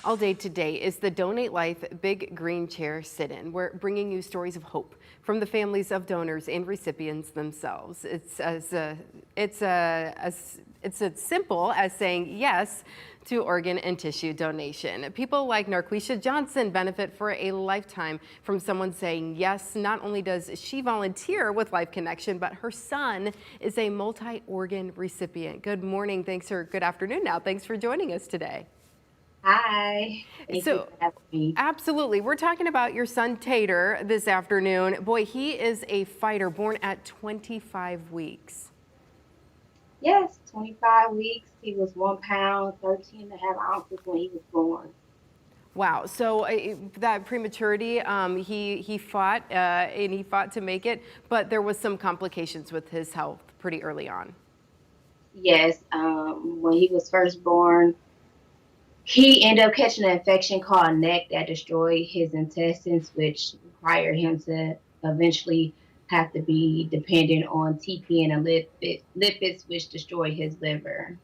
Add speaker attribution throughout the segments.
Speaker 1: All day today is the Donate Life Big Green Chair Sit-In. We're bringing you stories of hope from the families of donors and recipients themselves. It's as simple as saying yes to organ and tissue donation. People like Narqueisha Johnson benefit for a lifetime from someone saying yes. Not only does she volunteer with Life Connection, but her son is a multi-organ recipient. Good morning, good afternoon now. Thanks for joining us today.
Speaker 2: Hi. Thank you for having me.
Speaker 1: Absolutely. We're talking about your son, Tater, this afternoon. Boy, he is a fighter, born at 25 weeks.
Speaker 2: Yes, 25 weeks. He was 1 pound, 13 and a half ounces when he was born.
Speaker 1: Wow. So that prematurity, he fought and he fought to make it, but there was some complications with his health pretty early on.
Speaker 2: Yes, when he was first born, he ended up catching an infection called neck that destroyed his intestines, which required him to eventually have to be dependent on TP and lipids, which destroyed his liver.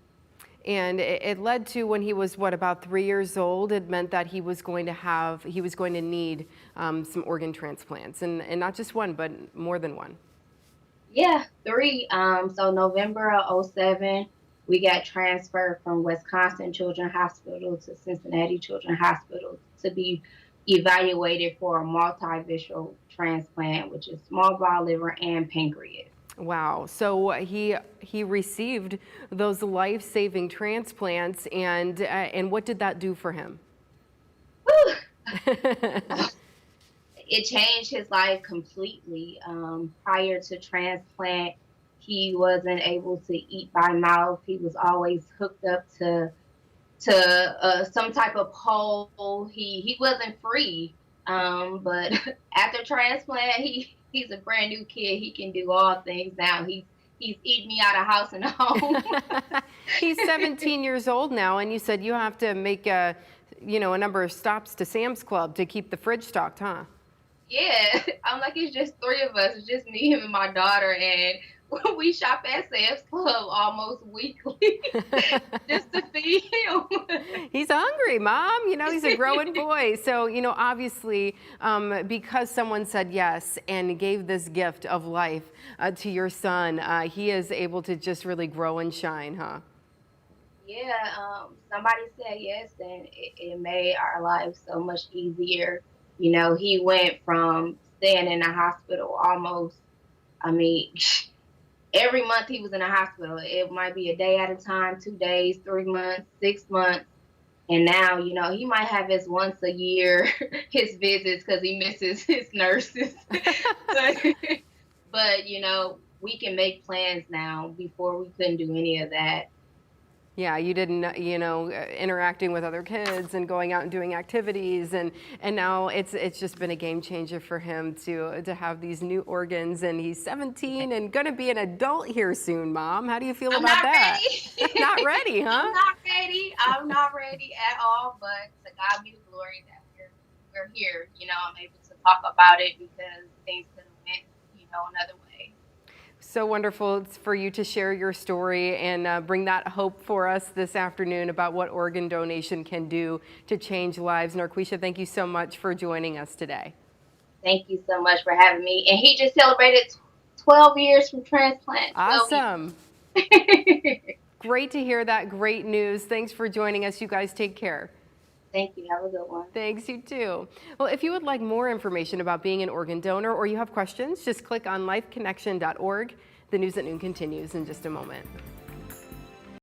Speaker 1: And it led to, when he was, what, about 3 years old, it meant that he was going to need some organ transplants, and not just one, but more than one.
Speaker 2: Yeah, 3. So November of '07, we got transferred from Wisconsin Children's Hospital to Cincinnati Children's Hospital to be evaluated for a multivitreal transplant, which is small bowel, liver, and pancreas.
Speaker 1: Wow. So he received those life-saving transplants, and what did that do for him?
Speaker 2: Whew. It changed his life completely. Prior to transplant, he wasn't able to eat by mouth. He was always hooked up to some type of pole. He wasn't free. But after transplant, he's a brand new kid. He can do all things now. He's eating me out of house and home.
Speaker 1: He's 17 years old now, and you said you have to make a number of stops to Sam's Club to keep the fridge stocked, huh?
Speaker 2: Yeah, I'm like, it's just 3 of us. It's just me, him, and my daughter, and we shop at Sam's Club almost weekly just to feed him.
Speaker 1: He's hungry, Mom. He's a growing boy. So, obviously, because someone said yes and gave this gift of life to your son, he is able to just really grow and shine, huh?
Speaker 2: Yeah, somebody said yes, and it made our life so much easier. He went from staying in the hospital almost, I mean, every month he was in the hospital. It might be a day at a time, 2 days, 3 months, 6 months. And now, he might have his once a year, his visits because he misses his nurses. But, we can make plans now. Before we couldn't do any of that.
Speaker 1: Yeah, you didn't, interacting with other kids and going out and doing activities, and now it's just been a game changer for him to have these new organs, and he's 17 and going to be an adult here soon, Mom. How do you feel about that?
Speaker 2: Ready.
Speaker 1: Not ready, huh?
Speaker 2: I'm not ready. I'm not ready at all, but to God be the glory that we're here. I'm able to talk about it because things could have went, another way.
Speaker 1: So wonderful for you to share your story and bring that hope for us this afternoon about what organ donation can do to change lives. Narqueisha, thank you so much for joining us today.
Speaker 2: Thank you so much for having me. And he just celebrated 12 years from transplant.
Speaker 1: Awesome. Great to hear that. Great news. Thanks for joining us. You guys take care.
Speaker 2: Thank you. Have a good one.
Speaker 1: Thanks, you too. Well, if you would like more information about being an organ donor or you have questions, just click on lifeconnection.org. The News at Noon continues in just a moment.